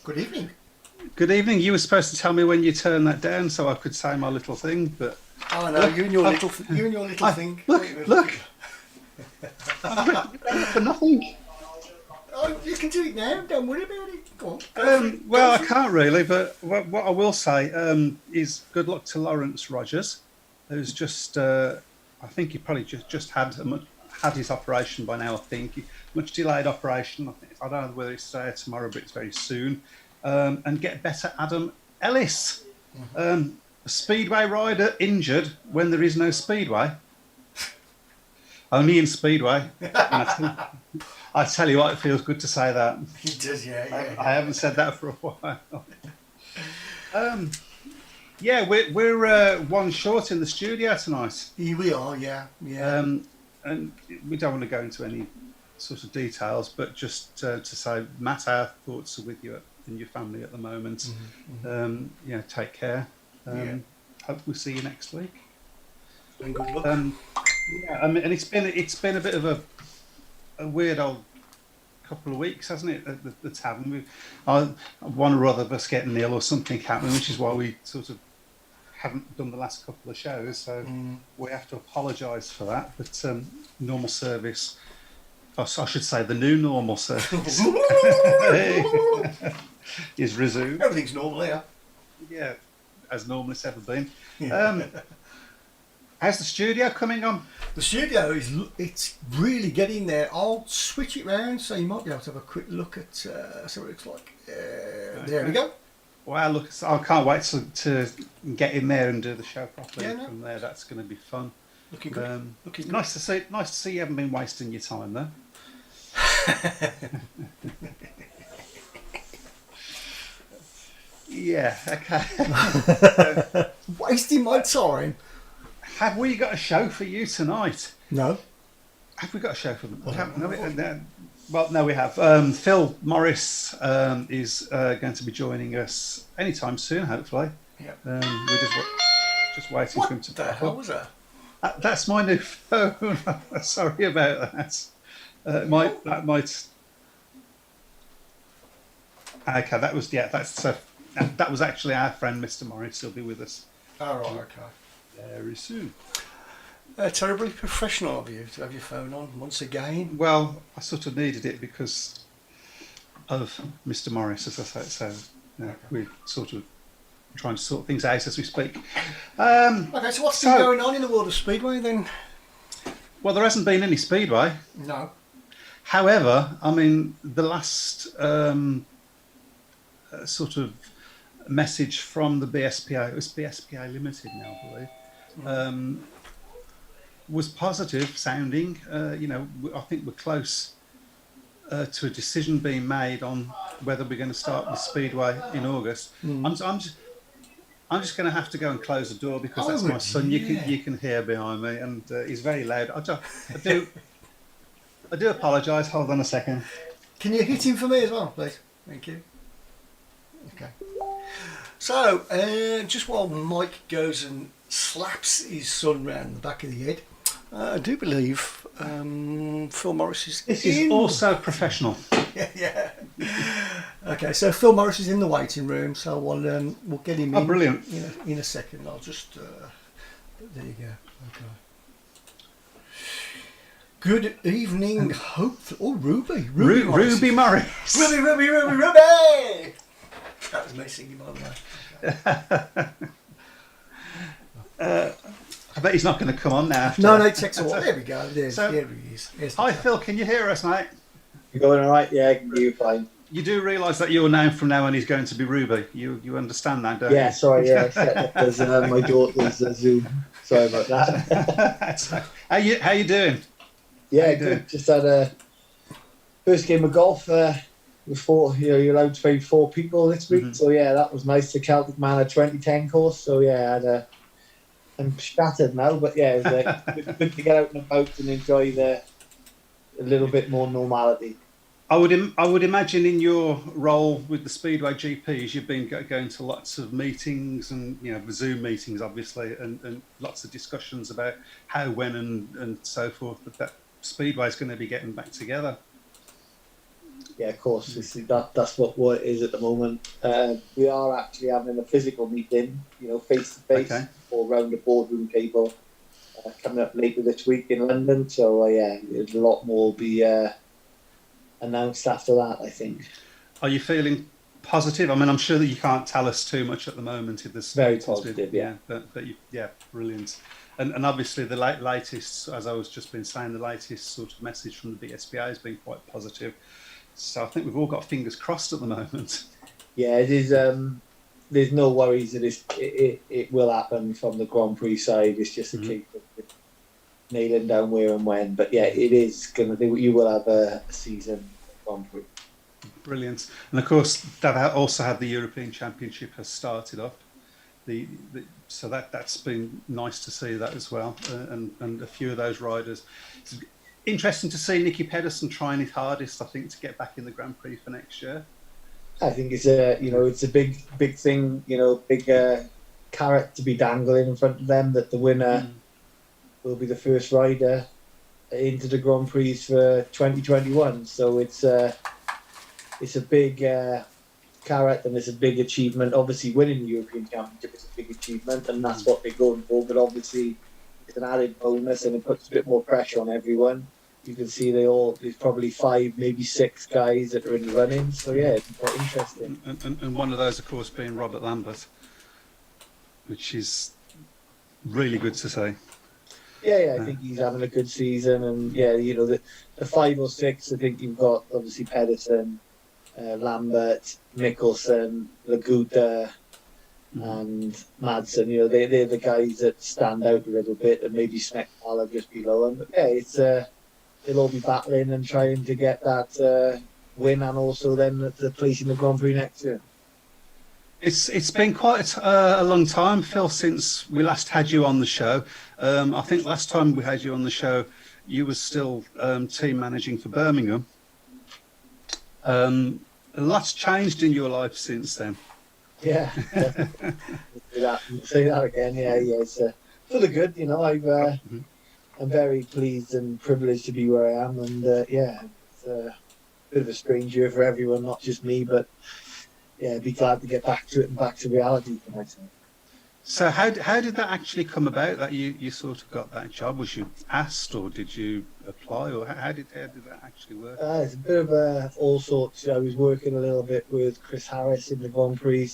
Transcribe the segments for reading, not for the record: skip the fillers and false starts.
Good evening. Good evening. You were supposed to tell me when you turned that down so I could say my little thing, but Oh no, look, you and your little I, thing. look, you've done it for nothing. Oh, you can do it now. Don't worry about it. Go on. Go for it. Well, Go I for it. can't really, but what I will say is good luck to Lawrence Rogers, who's just, I think he probably just had his operation by now. I think much delayed operation. I don't know whether it's today or tomorrow, but it's very soon. And get better, Adam Ellis, a speedway rider injured when there is no speedway. Only in speedway. And I tell you what, it feels good to say that. He does, yeah. I haven't said that for a while. Yeah, we're one short in the studio tonight, Here we are, yeah. and we don't want to go into any sort of details, but just to say, Matt, our thoughts are with you and your family at the moment. Take care. Yeah. Hope we'll see you next week. And good luck. Yeah, I mean, and it's been a bit of a weird old couple of weeks, hasn't it? At the tavern, one or other of us getting ill or something happening, which is why we sort of haven't done the last couple of shows. So we have to apologise for that. But normal service, I should say, the new normal service is resumed. Everything's normal here. Yeah, as normal it's ever been. Yeah. How's the studio coming on? The studio it's really getting there. I'll switch it round so you might be able to have a quick look at so what it looks like. There we go. Wow, look, I can't wait to get in there and do the show properly. Yeah, no. From there. That's going to be fun. Looking good. Looking good. Nice to see you haven't been wasting your time there. Yeah, okay. Wasting my time. Have we got a show for you tonight? No. Have we got a show for them? Well, No, we have. Phil Morris is going to be joining us anytime soon, hopefully. Yeah. We're just waiting for him to What the pop hell up. was that? That's my new phone. Sorry about that. That might. Okay, that was actually our friend, Mr. Morris. He'll be with us Oh, right, okay. very soon. Terribly professional of you to have your phone on once again. Well, I sort of needed it because of Mr. Morris, as I say. So we're sort of trying to sort things out as we speak. Okay, so what's been going on in the world of Speedway then? Well, there hasn't been any Speedway. No. However, I mean, the last sort of message from the BSPA, it was BSPA Limited now, I believe, was positive sounding. I think we're close to a decision being made on whether we're going to start with Speedway in August. I'm just going to have to go and close the door because that's my son. Yeah. You can hear behind me, and he's very loud. I do apologise. Hold on a second. Can you hit him for me as well, please? Thank you. Okay. So, just while Mike goes and slaps his son round the back of the head, I do believe Phil Morris is This is also professional. yeah. Okay, so Phil Morris is in the waiting room, so we'll get him in. Oh, brilliant. In a second. I'll just... there you go. Okay. Good evening, hopefully. Oh, Ruby Morris. Ruby Morris. Ruby! That was me singing, by the way. I bet he's not going to come on now. No, it takes a while. There we go. There he is. Hi, Phil. Can you hear us, mate? You going all right? Yeah, I can hear you fine. You do realise that your name from now on is going to be Ruby. You understand that, don't you? Yeah, sorry. Yeah, I set up as my daughter's Zoom. Sorry about that. How you doing? Yeah, good. Just had a first game of golf. With four, you're allowed to play 4 people this week. Mm-hmm. So yeah, that was nice. The Celtic Manor 2010 course. So yeah, I'm shattered now, but yeah, it was good to get out and about and enjoy a little bit more normality. I would imagine in your role with the Speedway GPs, you've been going to lots of meetings and Zoom meetings, obviously, and lots of discussions about how, when, and so forth. But that Speedway is going to be getting back together. Yeah, of course. That's what it is at the moment. We are actually having a physical meeting, face to face Okay. or around the boardroom table coming up later this week in London. So yeah, a lot more will be announced after that, I think. Are you feeling positive? I mean, I'm sure that you can't tell us too much at the moment if this Very meeting's been, positive, yeah. yeah, but yeah, brilliant. And obviously the latest, as I was just been saying, the latest sort of message from the BSBA has been quite positive. So I think we've all got fingers crossed at the moment. Yeah, it is. There's no worries that it will happen from the Grand Prix side. It's just a Mhm. case of nailing down where and when. But yeah, it is going to. You will have a season Grand Prix. Brilliant. And of course, that also had the European Championship has started up. So that's been nice to see that as well, and a few of those riders. It's interesting to see Nicky Pedersen trying his hardest, I think, to get back in the Grand Prix for next year. I think it's a big thing. Big carrot to be dangling in front of them that the winner will be the first rider into the Grand Prix for 2021. So it's a big carrot and it's a big achievement. Obviously, winning the European Championship is a big achievement, and that's what they're going for. But obviously, it's an added bonus, and it puts a bit more pressure on everyone. You can see there's probably 5, maybe 6 guys that are in the running. So yeah, it's quite interesting. And one of those, of course, being Robert Lambert, which is really good to see. Yeah, I think he's having a good season, and yeah, the 5 or 6. I think you've got obviously Pedersen, Lambert, Mickelson, Laguta, and Madsen. They're the guys that stand out a little bit, and maybe Smeckhaler just below them. But yeah, they'll all be battling and trying to get that win, and also then the place in the Grand Prix next year. It's been quite a long time, Phil, since we last had you on the show. I think last time we had you on the show, you were still team managing for Birmingham. A lot's changed in your life since then. Yeah, say that again. Yeah. It's for the good. I'm very pleased and privileged to be where I am, and it's a bit of a strange year for everyone, not just me, but yeah, be glad to get back to it and back to reality for myself. So how did that actually come about that you sort of got that job? Was you asked or did you apply, or how did that actually work? It's a bit of all sorts. I was working a little bit with Chris Harris in the Grand Prix,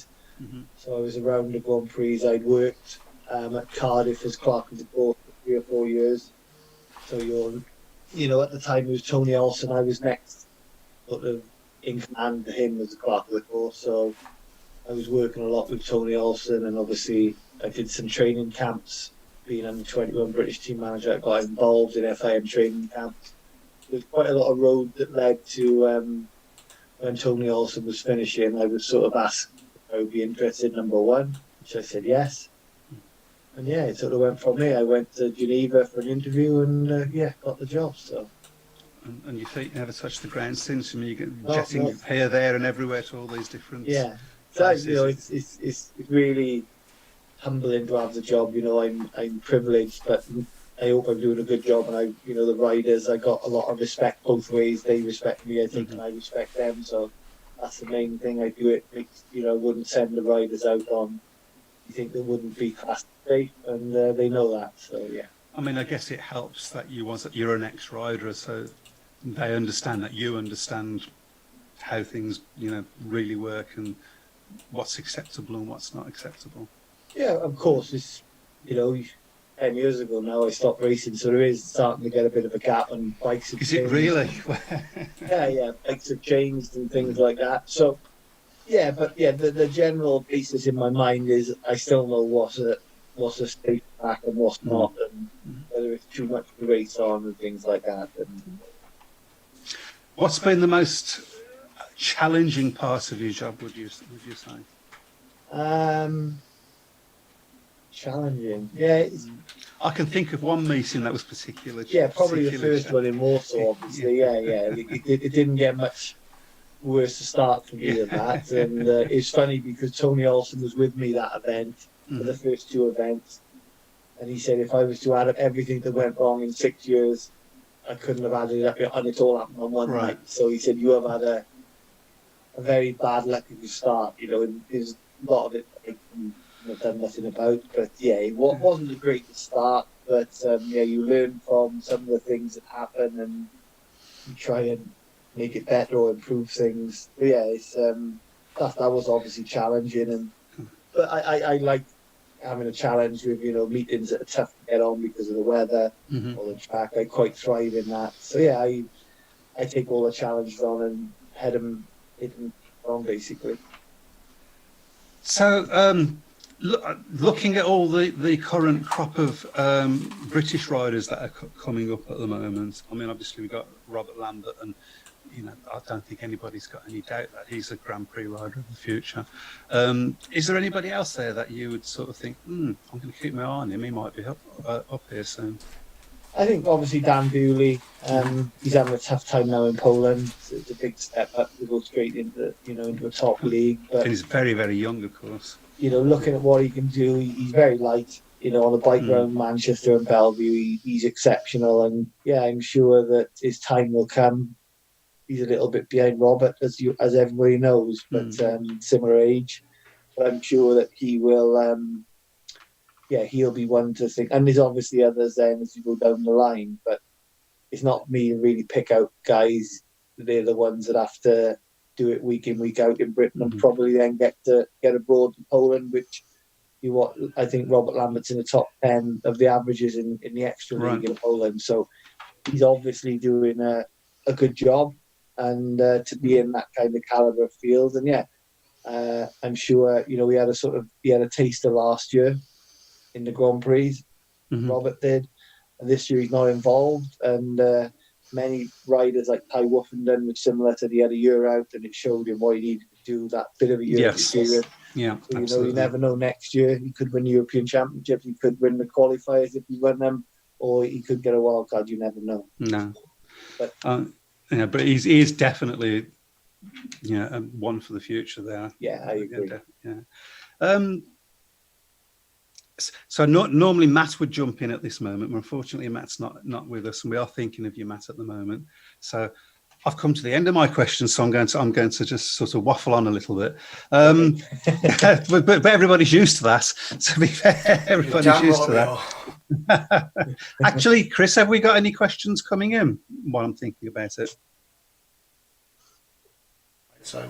so I was around the Grand Prix. I'd worked at Cardiff as clerk of the course for 3 or 4 years. So at the time it was Tony Olsen. I was next, sort of in command to him as the clerk of the course. So I was working a lot with Tony Olsen, and obviously I did some training camps. Being under 21 British team manager, I got involved in FIM training camps. There's quite a lot of road that led to when Tony Olsen was finishing. I was sort of asked if I would be interested, number one, which I said yes. And yeah, it sort of went from there. I went to Geneva for an interview and got the job. So. And your feet never touched the ground since. I mean, you get jetting here, there, and everywhere to all these different. Yeah, so it's really humbling to have the job. I'm privileged, but I hope I'm doing a good job. And the riders, I got a lot of respect both ways. They respect me, I think, and I respect them. So that's the main thing. I do it. I wouldn't send the riders out on. You think they wouldn't be class safe, and they know that. So yeah. I mean, I guess it helps that you're an ex-rider, so they understand that you understand how things really work and what's acceptable and what's not acceptable. Yeah, of course. It's 10 years ago now I stopped racing, so there is starting to get a bit of a gap, and bikes have changed. Is it really? yeah, bikes have changed and things like that. So yeah, but yeah, the general basis in my mind is I still know what's a safe track and what's not, and whether it's too much to race on and things like that. And what's been the most challenging part of your job? Would you say? Challenging. Yeah. I can think of one meeting that was particular. Yeah, probably the first one in Warsaw. Obviously, yeah. It didn't get much worse to start for me than that, and it's funny because Tony Olsen was with me that event for the first 2 events, and he said if I was to add up everything that went wrong in 6 years, I couldn't have had it, and it all happened on one Right. night. So he said, you have had a very bad luck at the start. And there's a lot of it I can have done nothing about. But yeah, it wasn't the greatest start. But you learn from some of the things that happen, and you try and make it better or improve things. But yeah, it's that was obviously challenging, but I like having a challenge with meetings that are tough to get on because of the weather or the track. I quite thrive in that. So yeah, I take all the challenges on and hit them on basically. So, looking at all the current crop of British riders that are coming up at the moment, I mean, obviously we've got Robert Lambert, and I don't think anybody's got any doubt that he's a Grand Prix rider of the future. Is there anybody else there that you would sort of think, I'm going to keep my eye on him, he might be up here soon? I think obviously Dan Bewley, he's having a tough time now in Poland. It's a big step up to go straight into a top league. But and he's very, very young, of course. Looking at what he can do, he's very light. On the bike around Manchester and Bellevue, he's exceptional. And yeah, I'm sure that his time will come. He's a little bit behind Robert, as everybody knows, but similar age. But I'm sure that he will. He'll be one to think. And there's obviously others then as you go down the line. But it's not me to really pick out guys. They're the ones that have to do it week in, week out in Britain, and probably then get abroad to Poland, which I think Robert Lambert's in the top 10 of the averages in the extra league in Poland. So he's obviously doing a good job, and to be in that kind of caliber of field. And I'm sure he had a taster last year in the Grand Prix. Robert did, and this year he's not involved. And many riders like Ty Woofenden was similar to the other year out, and it showed him what he needed to do that bit of a year experience. Yeah, so you never know. Next year he could win the European Championships, he could win the qualifiers if he won them, or he could get a wild card. You never know. No, but but he is definitely one for the future there. Yeah, I agree. So normally Matt would jump in at this moment, but unfortunately Matt's not with us, and we are thinking of you, Matt, at the moment. So I've come to the end of my questions, so I'm going to just sort of waffle on a little bit. But everybody's used to that. To be fair, everybody's used to that. Actually, Chris, have we got any questions coming in while I'm thinking about it? So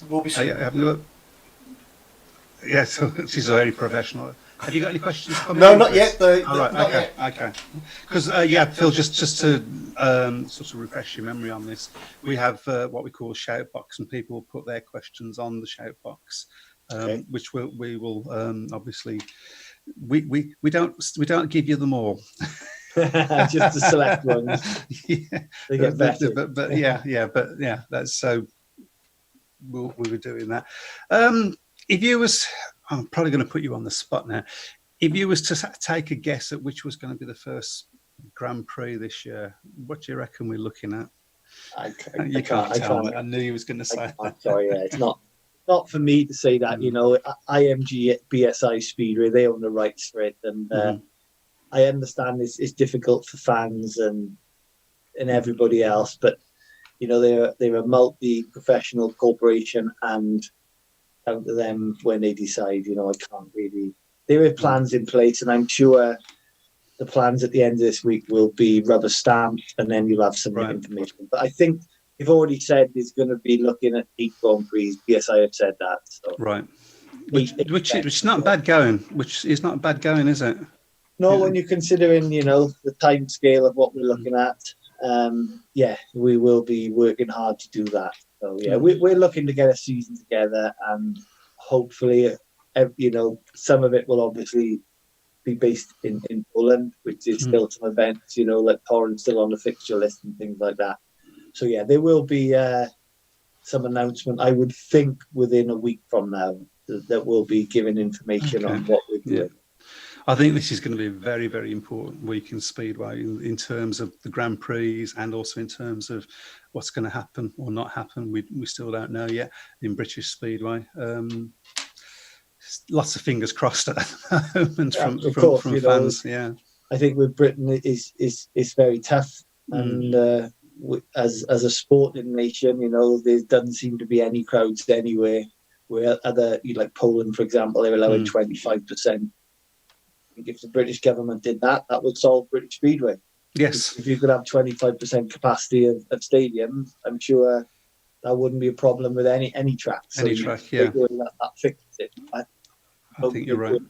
we'll be soon. So she's very professional. Have you got any questions coming No, in, not Chris? yet. All right, okay. Because Phil, just to sort of refresh your memory on this, we have what we call a shout box, and people will put their questions on the shout box, which we will obviously we don't give you them all. Just the select ones. They get better. But that's so. We were doing that. If you was, I'm probably going to put you on the spot now. If you was to take a guess at which was going to be the first Grand Prix this year, what do you reckon we're looking at? You can't tell me. I knew you was going to say that. Sorry, it's not for me to say that. IMG at BSI Speedway, they own the rights for it, and I understand it's difficult for fans and everybody else, but they're a multi-professional corporation, and down to them when they decide. I can't really. There are plans in place, and I'm sure the plans at the end of this week will be rubber stamped, and then you'll have some information. But I think they've already said he's going to be looking at 8 Grand Prix. BSI have said that. So. Right. Which is not bad going. Which is not bad going, is it? No, when you're considering, the time scale of what we're looking at. We will be working hard to do that. So we're looking to get a season together, and hopefully, some of it will obviously be based in Poland, which is still some events, like Torrance still on the fixture list and things like that. So there will be some announcement, I would think, within a week from now that we'll be giving information on what we're doing. I think this is going to be a very, very important week in Speedway in terms of the Grand Prix, and also in terms of what's going to happen or not happen. We still don't know yet in British Speedway. Lots of fingers crossed at the moment from fans. I think with Britain it's very tough And as a sporting nation, there doesn't seem to be any crowds anywhere. Where like Poland, for example, they're allowing 25%. If the British government did that, that would solve British Speedway. Yes. If you could have 25% capacity of stadiums, I'm sure that wouldn't be a problem with any track. Any track, yeah. That fixes it. I think you're right.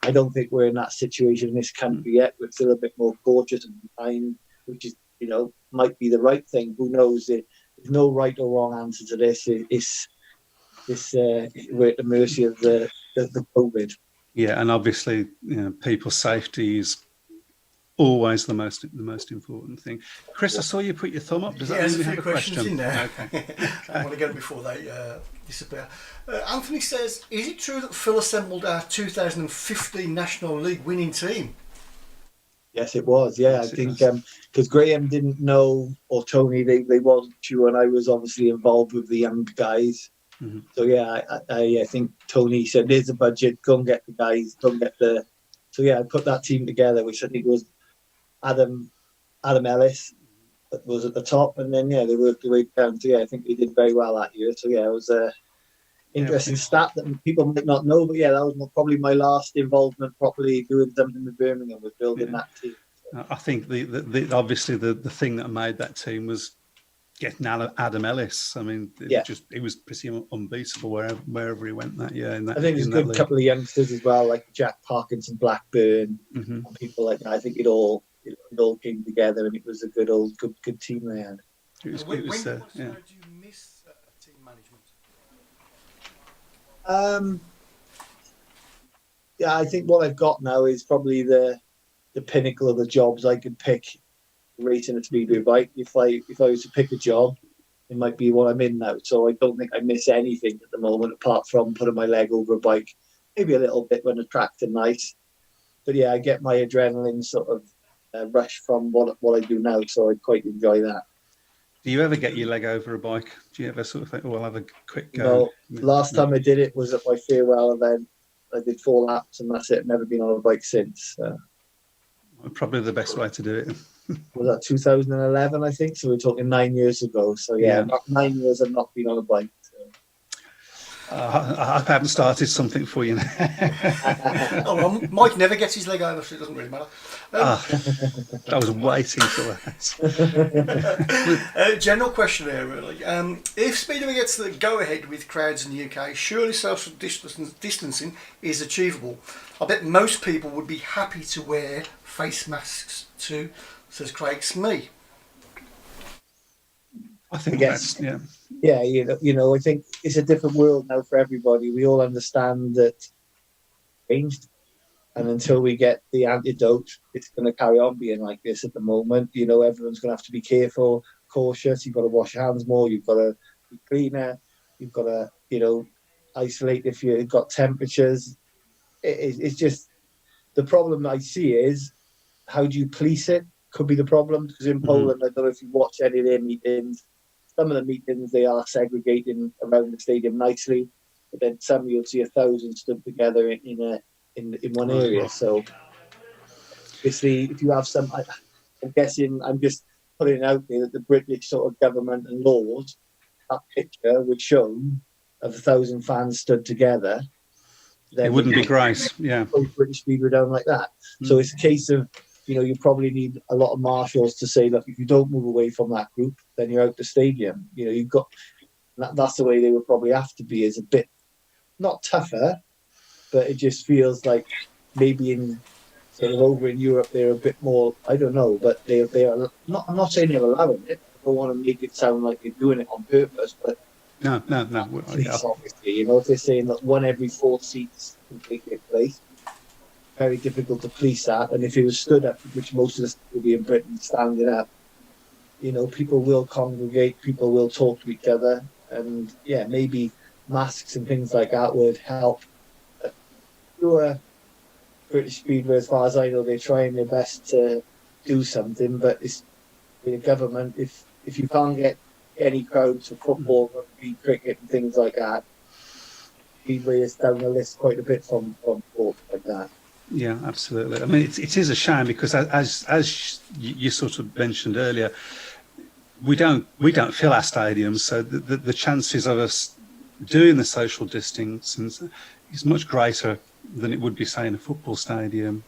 I don't think we're in that situation in this country yet. We're still a bit more cautious and behind, which is, might be the right thing. Who knows? There's no right or wrong answer to this. We're at the mercy of the COVID. Yeah, and obviously, people's safety is always the most important thing. Chris, I saw you put your thumb up. Does that mean you have a question? In there. Okay. I want to get them before they disappear. Anthony says, is it true that Phil assembled our 2015 National League winning team? Yes, it was. Yeah, yes, I think because Graham didn't know, or Tony, they wasn't sure, and I was obviously involved with the young guys. Mm-hmm. So yeah, I think Tony said, "There's a budget. Go and get the guys. Go and get the." So yeah, I put that team together, which I think was Adam Ellis that was at the top, and then they worked their way down. So yeah, I think they did very well that year. So yeah, it was a interesting stat that people might not know, but yeah, that was probably my last involvement properly doing something with Birmingham, was building that team. So. I think the obviously the thing that made that team was getting Adam Ellis. I mean, it was pretty unbeatable wherever he went that year. I think there's a good couple of youngsters as well, like Jack Parkinson, Blackburn, and people like that. I think it all came together, and it was a good team they had. When do you miss team management? I think what I've got now is probably the pinnacle of the jobs I could pick racing a Speedway bike. If I was to pick a job, it might be what I'm in now. So I don't think I miss anything at the moment apart from putting my leg over a bike. Maybe a little bit when the tracks are nice. But yeah, I get my adrenaline sort of rush from what I do now. So I quite enjoy that. Do you ever get your leg over a bike? Do you ever sort of think, I'll have a quick go? No, last time I did it was at my farewell event. I did 4 laps and that's it. I've never been on a bike since. Probably the best way to do it. Was that 2011, I think? So we're talking 9 years ago. So yeah. 9 years I've not been on a bike. So. I haven't started something for you now. Mike never gets his leg over, so it doesn't really matter. I was waiting for that. General question here, really. If Speedway gets the go-ahead with crowds in the UK, surely social distancing is achievable. I bet most people would be happy to wear face masks too, says Craig Smee. I think that's, yeah, I think it's a different world now for everybody. We all understand that it's changed, and until we get the antidote, it's going to carry on being like this at the moment. Everyone's going to have to be careful, cautious. You've got to wash your hands more. You've got to be cleaner. You've got to, isolate if you've got temperatures. It's just the problem I see is how do you police it? Could be the problem, because in Poland, I don't know if you watch any of their meetings. Some of the meetings, they are segregating around the stadium nicely, but then some you'll see 1,000 stood together in one area. So obviously, if you have some, I'm guessing, I'm just putting it out there that the British sort of government and laws, that picture was shown of 1,000 fans stood together. Then it wouldn't be great, yeah. British Speedway down like that. So it's a case of, you probably need a lot of marshals to say, look, if you don't move away from that group, then you're out the stadium. You've got that's the way they would probably have to be, is a bit not tougher, but it just feels like maybe in sort of over in Europe they're a bit more. I don't know, but they are not. I'm not saying they're allowing it. I don't want to make it sound like they're doing it on purpose, but no. Obviously, if they're saying that 1 every 4 seats can take place. Very difficult to police that, and if it was stood up, which most of us will be in Britain standing up, people will congregate, people will talk to each other, and maybe masks and things like that would help. Sure, British Speedway, as far as I know, they're trying their best to do something, but it's the government. If you can't get any crowds for football, rugby, cricket, and things like that, Speedway is down the list quite a bit from sports like that. Yeah, absolutely. I mean, it is a shame because as you sort of mentioned earlier, we don't fill our stadiums, so the chances of us doing the social distancing is much greater than it would be, say, in a football stadium.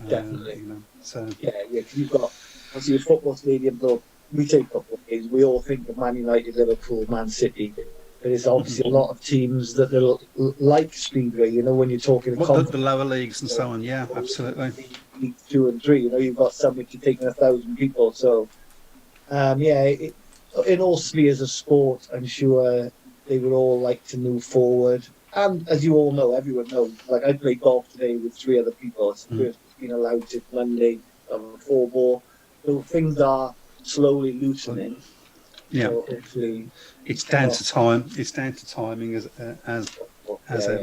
Definitely. So Yeah, 'cause you've got obviously a football stadium. Though we take football games, we all think of Man United, Liverpool, Man City, but it's obviously a lot of teams that are like Speedway. When you're talking what the lower leagues and so on. Yeah, absolutely. League 2 and 3, you've got some which are taking 1,000 people. So yeah, in all spheres of sport, I'm sure they would all like to move forward. And as you all know, everyone knows, like I played golf today with 3 other people. It's the first it's been allowed since Monday on 4 ball. So things are slowly loosening. Yeah, So hopefully, it's down to time. It's down to timing as ever.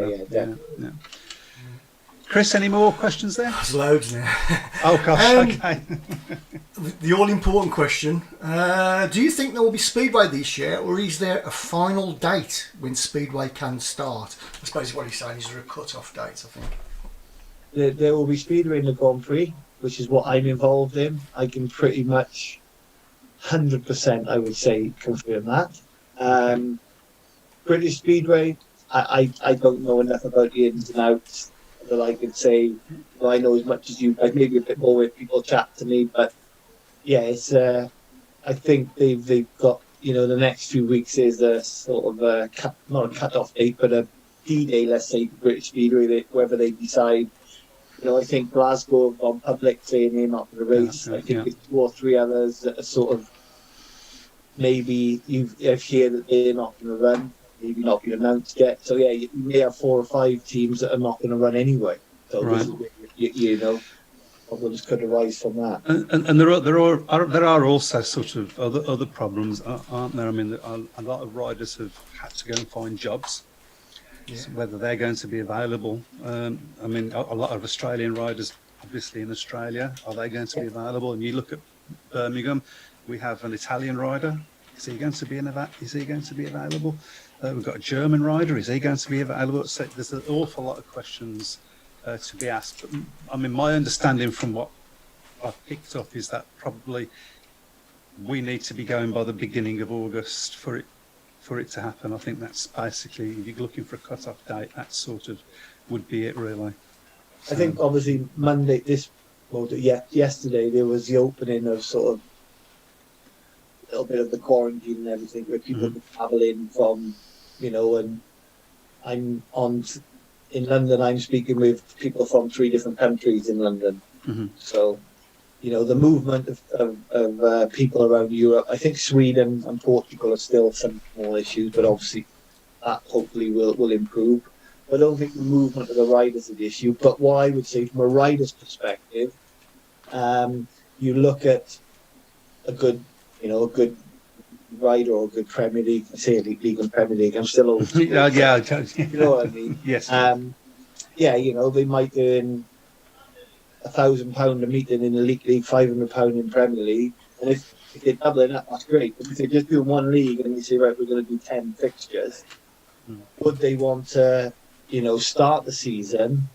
yeah, definitely. Yeah. Chris, any more questions there? There's loads now. Oh gosh, okay. The all-important question, do you think there will be Speedway this year, or is there a final date when Speedway can start? I suppose what he's saying is there a cut-off date, I think. There will be Speedway in the Grand Prix, which is what I'm involved in. I can pretty much 100%, I would say, confirm that. British Speedway, I don't know enough about the ins and outs that I could say, I know as much as you, like maybe a bit more if people chat to me, but yeah, it's, I think they've got, the next few weeks is a sort of not a cut-off date, but a D-Day, let's say, for British Speedway, whether they decide, I think Glasgow have gone public saying they're not going to race. I think there's 2 or 3 others that are sort of, maybe you've heard that they're not going to run. Maybe not been announced yet. So yeah, you may have 4 or 5 teams that are not going to run anyway. So right. This is problems could arise from that. And there are also sort of other problems, aren't there? I mean, a lot of riders have had to go and find jobs. Yeah. So whether they're going to be available. I mean, a lot of Australian riders, obviously in Australia, are they going to be available? And you look at Birmingham, we have an Italian rider. Is he going to be available? We've got a German rider. Is he going to be available? So there's an awful lot of questions to be asked. But, I mean, my understanding from what I've picked up is that probably we need to be going by the beginning of August for it to happen. I think that's basically, if you're looking for a cut-off date, that sort of would be it, really. So, I think obviously Monday, yesterday there was the opening of sort of a little bit of the quarantine and everything, where people could travel in from, and I'm in London, I'm speaking with people from 3 different countries in London. So, the movement of people around Europe, I think Sweden and Portugal are still some small issues, but obviously that hopefully will improve. But I don't think the movement of the riders is the issue. But what I would say from a rider's perspective, you look at a good rider or a good Premier League. I say League and Premier League. I'm still old. yeah, you know what I mean. Yes. They might earn £1,000 a meeting in the League, £500 in Premier League, and if they're doubling up, that's great. But if they're just doing one league and they say, right, we're going to do 10 fixtures, would they want to, start the season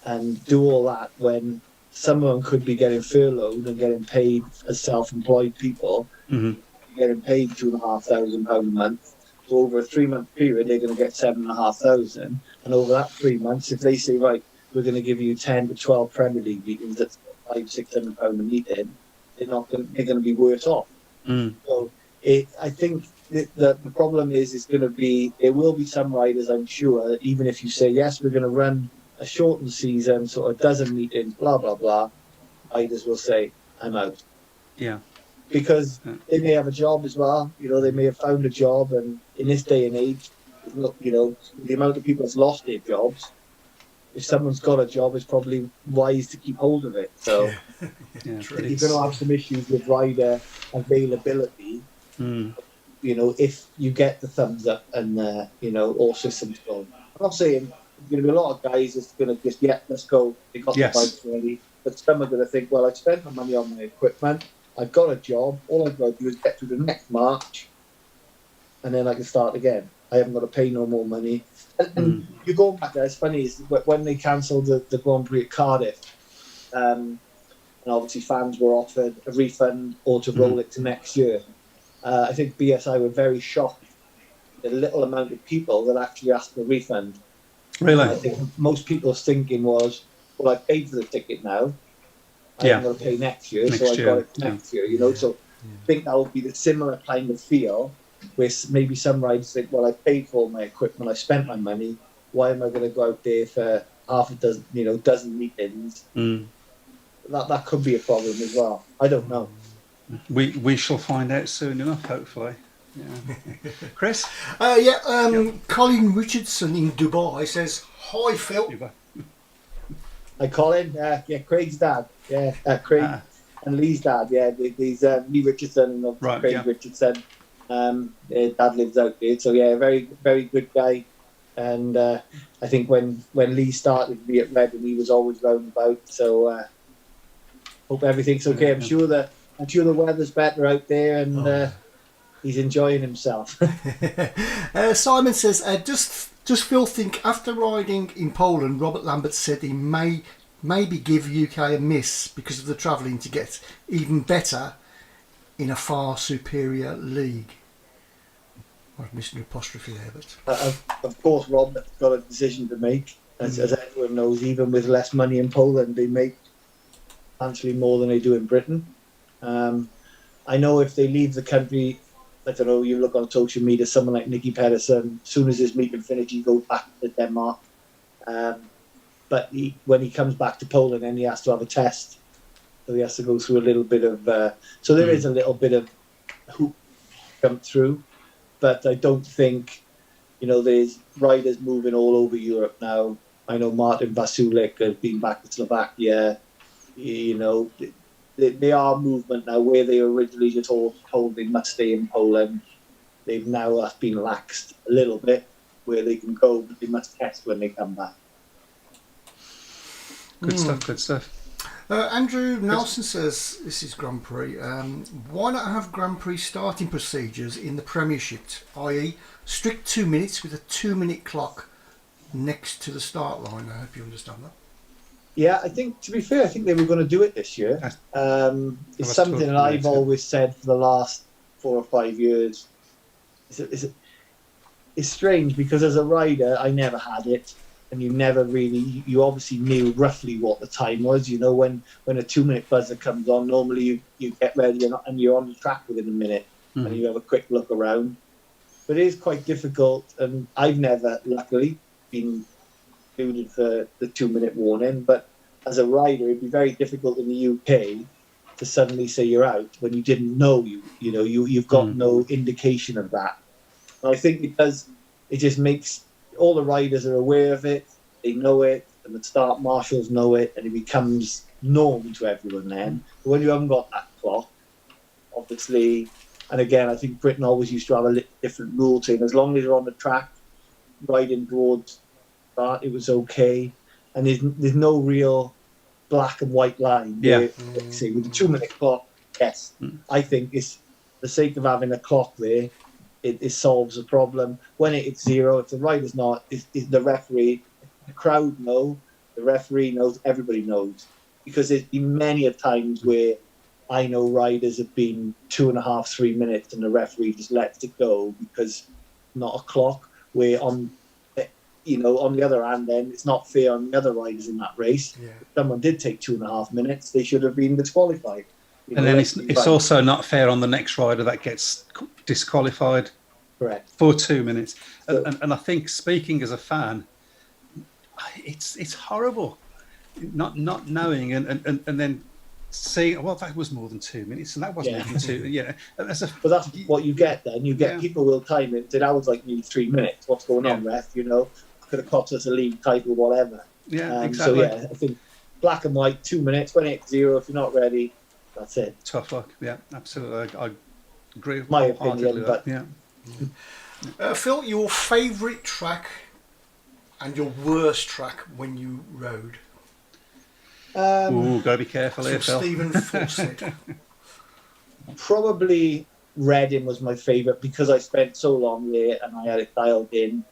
and do all that when some of them could be getting furloughed and getting paid as self-employed people, getting paid £2,500 a month. So over a 3-month period, they're going to get 7,500, and over that 3 months, if they say, right, we're going to give you 10 to 12 Premier League meetings, that's £500-600 a meeting, they're going to be worse off. So I think the problem is going to be, there will be some riders, I'm sure, that even if you say, yes, we're going to run a shortened season, sort of dozen meetings, blah, blah, blah, riders will say, I'm out. Yeah. Because they may have a job as well, they may have found a job, and in this day and age, the amount of people that's lost their jobs, if someone's got a job, it's probably wise to keep hold of it. So yeah, you're going to have some issues with rider availability. If you get the thumbs up and all systems go. I'm not saying there's going to be a lot of guys that's going to just let's go. They got the bikes ready, but some are going to think, well, I spent my money on my equipment. I've got a job. All I've got to do is get to the next March, and then I can start again. I haven't got to pay no more money. And you go back there, it's funny, is when they cancelled the Grand Prix at Cardiff, and obviously fans were offered a refund or to roll it to next year. I think BSI were very shocked at the little amount of people that actually asked for a refund. Really? I think most people's thinking was, well, I paid for the ticket now. I haven't got to pay next year, so I got it next year, you know. So I think that would be the similar kind of feel where maybe some riders think, well, I paid for all my equipment, I spent my money. Why am I going to go out there for half a dozen, dozen meetings? That could be a problem as well. I don't know. We shall find out soon enough, hopefully. Yeah. Chris? Colin Richardson in Dubai says, "Hi, Phil." Hi, Colin. Craig's dad. Craig and Lee's dad. Yeah, these Lee Richardson and Craig Richardson. Their dad lives out there. So, yeah, very, very good guy. And I think when Lee started to be at Reading, he was always round about. So, hope everything's okay. I'm sure the weather's better out there, and he's enjoying himself. Simon says, does Phil think after riding in Poland, Robert Lambert said he may maybe give UK a miss because of the travelling to get even better in a far superior league? I've missed an apostrophe there, but of course, Robert's got a decision to make. As everyone knows, even with less money in Poland, they make substantially more than they do in Britain. I know if they leave the country, I don't know, you look on social media, someone like Nicky Pedersen, as soon as his meeting finished, he goes back to Denmark. But when he comes back to Poland, then he has to have a test. So he has to go through a little bit of... so there is a little bit of hoop to jump through. But I don't think, there's riders moving all over Europe now. I know Martin Vasulik has been back to Slovakia. They are movement now where they originally just all told they must stay in Poland. They've now that's been laxed a little bit where they can go, but they must test when they come back. Good stuff. Andrew Nelson says, this is Grand Prix, why not have Grand Prix starting procedures in the Premiership, i.e. strict 2 minutes with a 2-minute clock next to the start line? I hope you understand that. Yeah, I think, to be fair, I think they were going to do it this year. It's something that I've always said for the last 4 or 5 years. It's strange because as a rider, I never had it. And you obviously knew roughly what the time was. When a 2-minute buzzer comes on, normally you get ready and you're on the track within a minute and you have a quick look around. But it is quite difficult, and I've never, luckily, been included for the 2-minute warning. But as a rider, it'd be very difficult in the UK to suddenly say you're out when you didn't know you've got no indication of that. And I think it just makes all the riders are aware of it, they know it, and the start marshals know it, and it becomes norm to everyone then. But when you haven't got that clock, obviously, and again, I think Britain always used to have a different rule saying as long as you're on the track, riding towards start, it was okay. And there's no real black and white line. Yeah. Say, with the 2-minute clock, yes. I think it's the sake of having a clock there, it solves the problem. When it's 0, if the rider's not, is the referee, the crowd know, the referee knows, everybody knows. Because there's been many of times where I know riders have been 2.5, 3 minutes and the referee just lets it go because not a clock. Where on the other hand, then it's not fair on the other riders in that race. Yeah. If someone did take 2.5 minutes, they should have been disqualified. And then it's also not fair on the next rider that gets disqualified. Correct. For 2 minutes. And I think, speaking as a fan, it's horrible not knowing and then seeing, well, that was more than 2 minutes and that wasn't even 2. Yeah. But that's what you get then. You get people will time it. That was like nearly 3 minutes. What's going on, ref? Could have cost us a league title, whatever. Yeah, exactly. So, I think black and white, 2 minutes. When it's 0, if you're not ready, that's it. Tough luck. Yeah, absolutely. I agree with my opinion. But Phil, your favourite track and your worst track when you rode? Gotta be careful here, Phil. Stephen Fawcett. Probably Reading was my favourite because I spent so long there and I had it dialed in.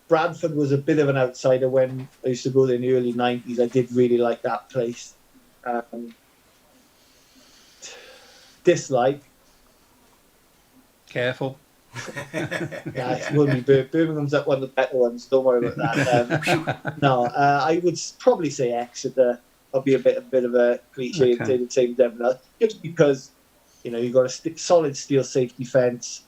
Bradford was a bit of an outsider when I used to go there in the early 90s. I did really like that place. Dislike. Careful. Yeah, it will be Birmingham's up one of the better ones. Don't worry about that. I would probably say Exeter. I'll be a bit of a cliche and say the same as everyone else, just because you've got a solid steel safety fence,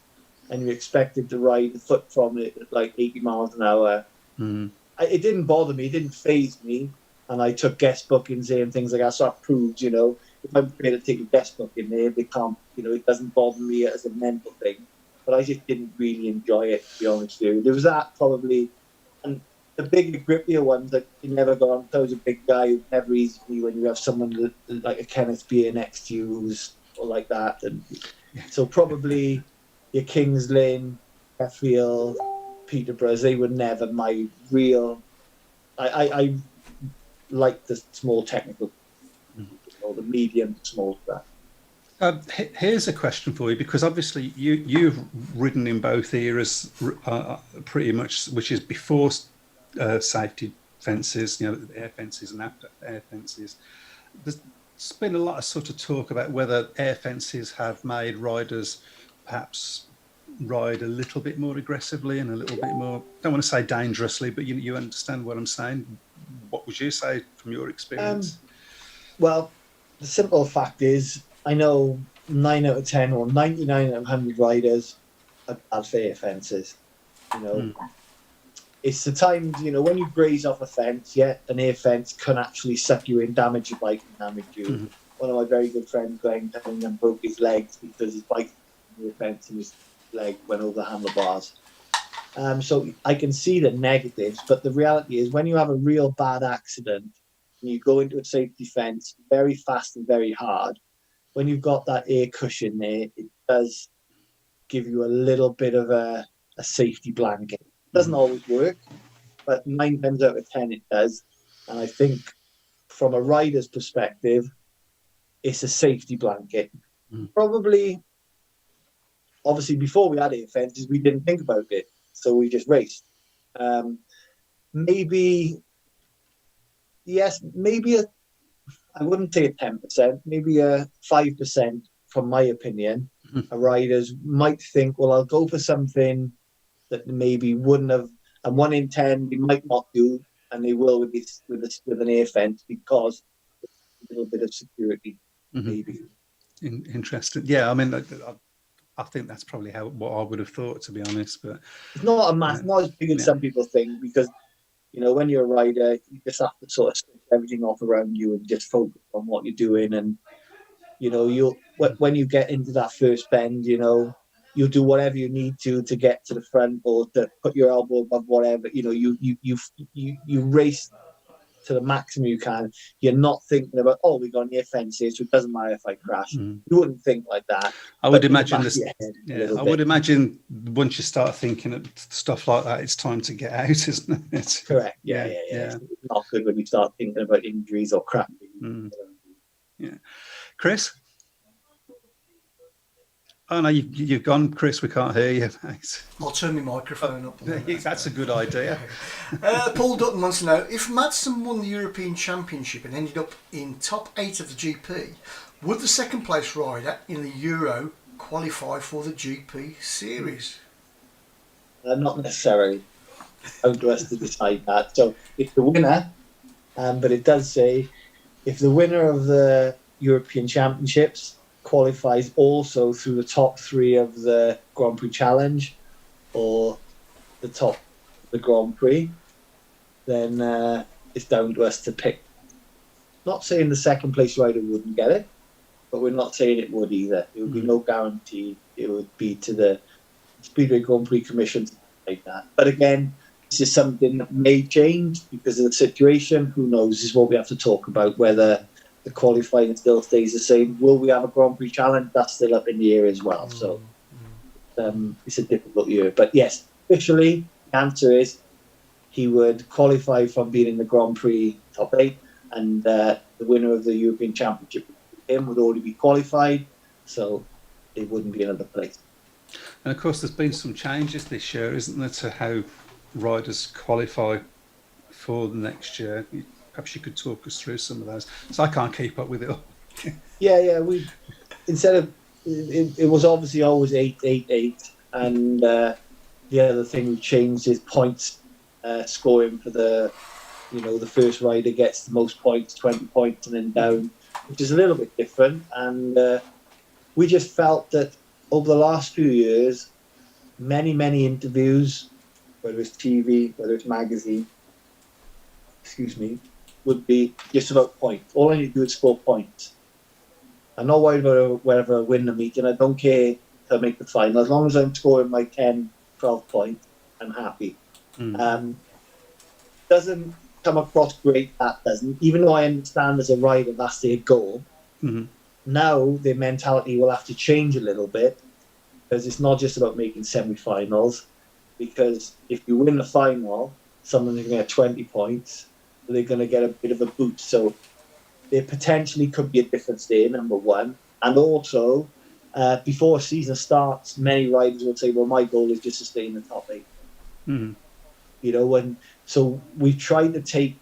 and you're expected to ride the foot from it at like 80 miles an hour. It didn't bother me. It didn't faze me, and I took guest bookings there and things like that. So that proves, if I'm prepared to take a guest booking there, they can't. It doesn't bother me as a mental thing. But I just didn't really enjoy it, to be honest with you. There was that probably, and the bigger, grippier ones that you never got on. I was a big guy who never eased me when you have someone like a Kenneth Beer next to you who's like that. And so probably your Kings Lynn, Sheffield, Peterboroughs, they were never my real. I like the small technical, or the medium small stuff. Here's a question for you, because obviously you've ridden in both eras pretty much, which is before safety fences, air fences and after air fences. There's been a lot of sort of talk about whether air fences have made riders perhaps ride a little bit more aggressively and a little bit more, don't want to say dangerously, but you understand what I'm saying. What would you say from your experience? Well, the simple fact is, I know 9 out of 10 or 99 out of 100 riders are bad for air fences. It's the times, when you graze off a fence, an air fence can actually suck you in, damage your bike and damage you. One of my very good friends, Glenn, broke his legs because his bike was air fence and his leg went over the handlebars. So I can see the negatives, but the reality is when you have a real bad accident and you go into a safety fence very fast and very hard, when you've got that air cushion there, it does give you a little bit of a safety blanket. It doesn't always work, but 9 times out of 10 it does. And I think from a rider's perspective, it's a safety blanket. Probably, obviously, before we had air fences, we didn't think about it. So we just raced. Maybe I wouldn't say a 10%, maybe a 5%, from my opinion. Riders might think, well, I'll go for something that maybe wouldn't have, and 1 in 10 they might not do, and they will with an air fence because a little bit of security, maybe. Interesting. Yeah, I mean, I think that's probably what I would have thought, to be honest. But it's not not as big as some people think, because when you're a rider, you just have to sort of switch everything off around you and just focus on what you're doing. And, when you get into that first bend, you'll do whatever you need to get to the front, or to put your elbow above whatever. You race to the maximum you can. You're not thinking about, we got an air fence here, so it doesn't matter if I crash. You wouldn't think like that. I would imagine I would imagine once you start thinking of stuff like that, it's time to get out, isn't it? Correct. Yeah. It's not good when you start thinking about injuries or crap. Yeah. Chris? Oh, no, you've gone, Chris. We can't hear you, mate. I'll turn my microphone up. That's a good idea. Paul Dutton wants to know, if Madsen won the European Championship and ended up in top 8 of the GP, would the second place rider in the Euro qualify for the GP series? Not necessarily. Down to us to decide that. So if the winner, but it does say, if the winner of the European Championships qualifies also through the top 3 of the Grand Prix Challenge or the Grand Prix, then it's down to us to pick. Not saying the second place rider wouldn't get it, but we're not saying it would either. There would be no guarantee. It would be to the Speedway Grand Prix Commission like that. But again, this is something that may change because of the situation. Who knows? This is what we have to talk about, whether the qualifying still stays the same. Will we have a Grand Prix Challenge? That's still up in the air as well. So it's a difficult year. But yes, officially, the answer is he would qualify from being in the Grand Prix top 8, and the winner of the European Championship, him, would already be qualified. So they wouldn't be another place. And of course, there's been some changes this year, isn't there, to how riders qualify for the next year. Perhaps you could talk us through some of those. So I can't keep up with it all. Yeah. We instead of it was obviously always 8, and the other thing we changed is points scoring for the first rider gets the most points, 20 points, and then down, which is a little bit different. And we just felt that over the last few years, many interviews, whether it's TV, whether it's magazine, would be just about points. All I need to do is score points. I'm not worried about whether I win the meeting. I don't care if I make the final. As long as I'm scoring my 10, 12 points, I'm happy. Doesn't come across great, that doesn't. Even though I understand as a rider that's their goal, now their mentality will have to change a little bit, because it's not just about making semi-finals, because if you win the final, someone's going to get 20 points, so they're going to get a bit of a boost. So there potentially could be a difference there, number one. And also, before a season starts, many riders will say, well, my goal is just to stay in the top 8. And so we've tried to take,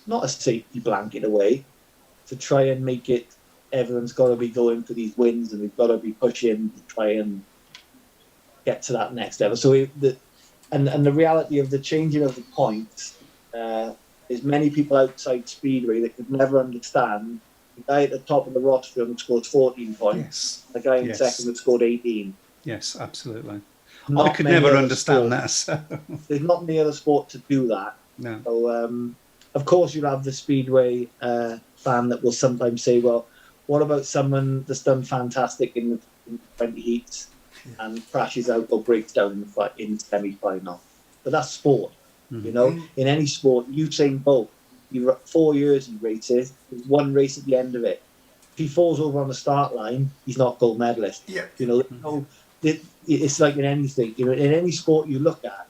not a safety blanket away, to try and make it, everyone's got to be going for these wins, and we've got to be pushing to try and get to that next level. So the reality of the changing of the points, there's many people outside Speedway that could never understand the guy at the top of the roster who scored 14 points, the guy in second that scored 18. Yes, absolutely. Not I could never understand that. So. There's not any other sport to do that. No. So, of course, you'll have the Speedway fan that will sometimes say, well, what about someone that's done fantastic in the 20 heats and crashes out or breaks down in the semi-final? But that's sport. In any sport, Usain Bolt, 4 years he races, there's one race at the end of it. If he falls over on the start line, he's not gold medalist. It's like in anything. In any sport you look at,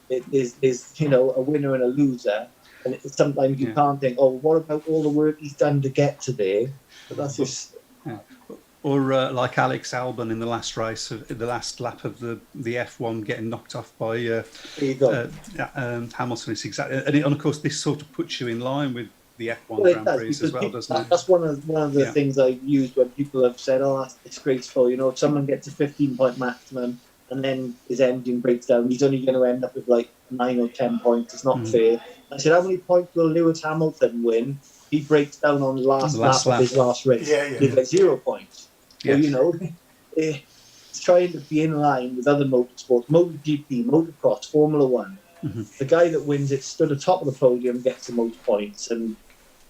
there's a winner and a loser, and sometimes you can't think, oh, what about all the work he's done to get to there? But that's just. Or like Alex Albon in the last race, the last lap of the F1, getting knocked off by Hamilton. It's exactly, and of course this sort of puts you in line with the F1 Grand Prix as well, doesn't it? That's one of the things I've used when people have said, "Oh, that's disgraceful." If someone gets a 15-point maximum and then his engine breaks down, he's only going to end up with like 9 or 10 points. It's not fair. I said, "How many points will Lewis Hamilton win? He breaks down on the last lap of his last race. He gets 0 points." Yes. So, it's trying to be in line with other motorsports, MotoGP, motocross, Formula One. The guy that wins it stood atop of the podium, gets the most points. And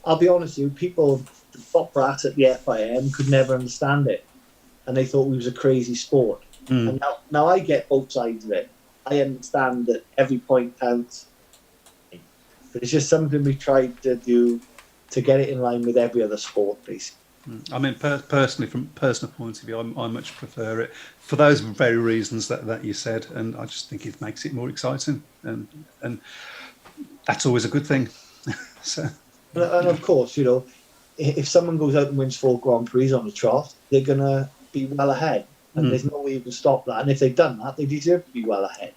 I'll be honest with you, people, the top brass at the FIM could never understand it. And they thought we was a crazy sport. And now I get both sides of it. I understand that every point counts. But it's just something we tried to do to get it in line with every other sport, basically. I mean, personally, from a personal point of view, I much prefer it for those very reasons that you said, and I just think it makes it more exciting, and that's always a good thing. So, and of course, if someone goes out and wins 4 Grand Prix on the trot, they're gonna be well ahead, and there's no way you can stop that. And if they've done that, they deserve to be well ahead.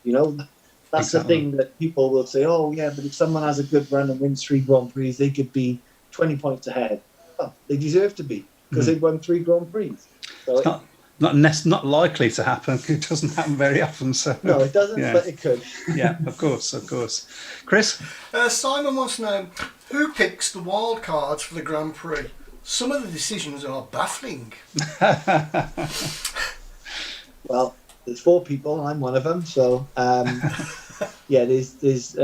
That's the thing that people will say. Oh, yeah, but if someone has a good run and wins 3 Grand Prix, they could be 20 points ahead. Well, they deserve to be, because they've won 3 Grand Prix. So it's not likely to happen. It doesn't happen very often. So no, it doesn't, but it could. Yeah, of course. Chris? Simon wants to know, who picks the wild cards for the Grand Prix? Some of the decisions are baffling. Well, there's 4 people, and I'm one of them. So, there's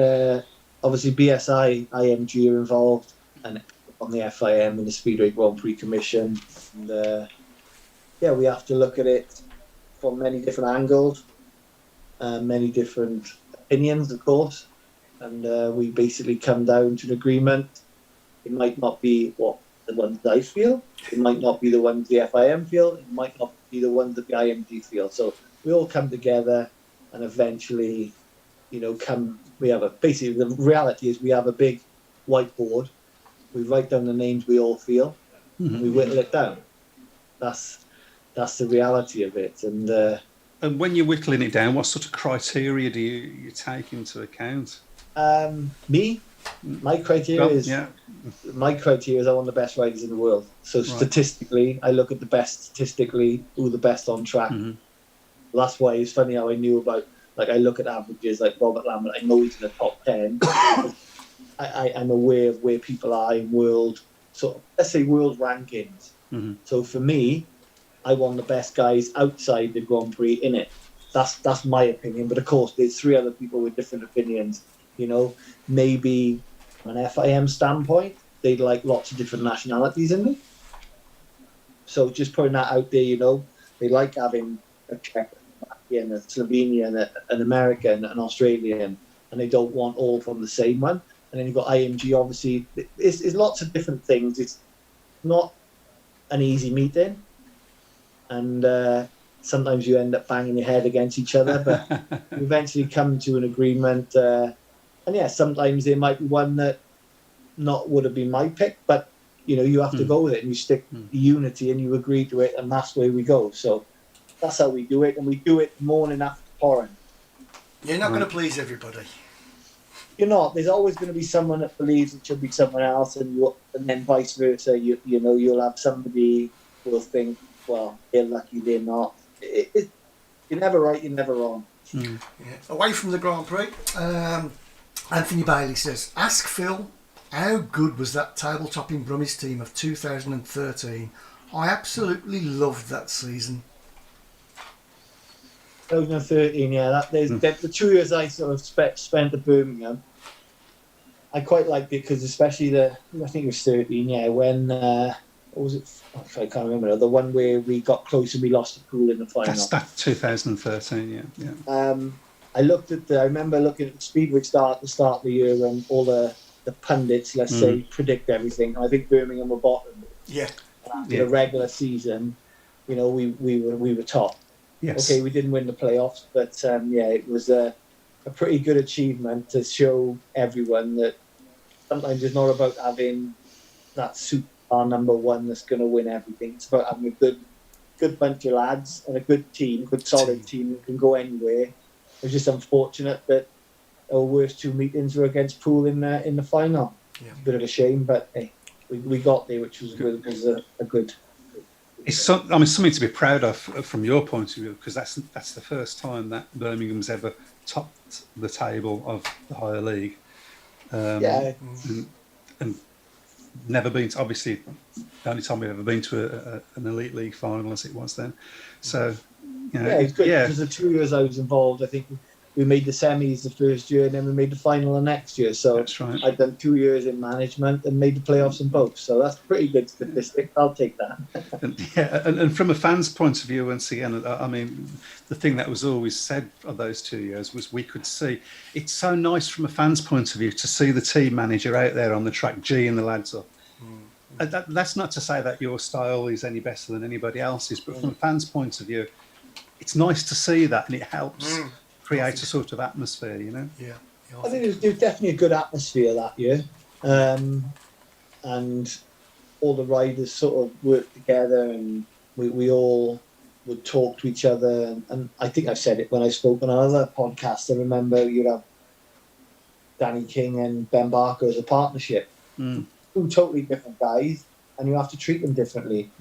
obviously BSI, IMG are involved, and on the FIM and the Speedway Grand Prix Commission. And, we have to look at it from many different angles, many different opinions, of course. And we basically come down to an agreement. It might not be what the ones I feel. It might not be the ones the FIM feel. It might not be the ones that the IMG feel. So we all come together and eventually, basically the reality is we have a big whiteboard. We write down the names we all feel, and we whittle it down. That's that's the reality of it. And when you're whittling it down, what sort of criteria do you take into account? My criteria is I want the best riders in the world. So statistically, I look at the best statistically, who are the best on track. Mm-hmm. That's why it's funny how I knew about, like, I look at averages like Robert Lambert. I know he's in the top 10. I'm aware of where people are in world, sort of, let's say world rankings. Mm-hmm. So for me, I want the best guys outside the Grand Prix in it. That's my opinion. But of course, there's 3 other people with different opinions. You know, maybe from an FIM standpoint, they'd like lots of different nationalities in it. So just putting that out there, you know, they like having a Czech and a Slovenian, an American, an Australian, and they don't want all from the same one. And then you've got IMG, obviously. It's lots of different things. It's not an easy meeting. And sometimes you end up banging your head against each other, but you eventually come to an agreement. And yeah, sometimes there might be one that would have been my pick, but you know, you have to go with it and you stick unity and you agree to it, and that's where we go. So that's how we do it, and we do it morning after pouring. You're not going to please everybody. You're not. There's always going to be someone that believes it should be someone else, and then vice versa. You know, you'll have somebody who will think, well, they're lucky, they're not. You're never right, you're never wrong. Yeah. Away from the Grand Prix, Anthony Bailey says, ask Phil, how good was that tabletop in Brummie's team of 2013? I absolutely loved that season. 2013, yeah. The 2 years I sort of spent at Birmingham, I quite liked it because especially I think it was 13, yeah, when, what was it? I can't remember. The one where we got close and we lost to Poole in the final. That's 2013, yeah. I remember looking at the Speedway at the start of the year when all the pundits, let's say, predict everything. I think Birmingham were bottom. Yeah. After the regular season, you know, we were top. Yes. Okay, we didn't win the playoffs, but yeah, it was a pretty good achievement to show everyone that sometimes it's not about having that superstar number one that's going to win everything. It's about having a good bunch of lads and a good team, good solid team that can go anywhere. It was just unfortunate that our worst 2 meetings were against Poole in the final. Yeah. It's a bit of a shame, but hey, we got there, which was a good. It's something to be proud of from your point of view, because that's the first time that Birmingham's ever topped the table of the higher league. And never been to, obviously, the only time we've ever been to an elite league final as it was then. So, you know, it's good because the 2 years I was involved, I think we made the semis the first year and then we made the final the next year. So that's right. I've done 2 years in management and made the playoffs in both. So that's a pretty good statistic. I'll take that. and from a fan's point of view, once again, I mean, the thing that was always said of those 2 years was we could see. It's so nice from a fan's point of view to see the team manager out there on the track, G and the lads up. That's not to say that your style is any better than anybody else's, but from a fan's point of view, it's nice to see that, and it helps create a sort of atmosphere, you know. Yeah. I think there was definitely a good atmosphere that year, and all the riders sort of worked together, and we all would talk to each other. And I think I've said it when I spoke on another podcast. I remember you'd have Danny King and Ben Barker as a partnership. 2 totally different guys, and you have to treat them differently.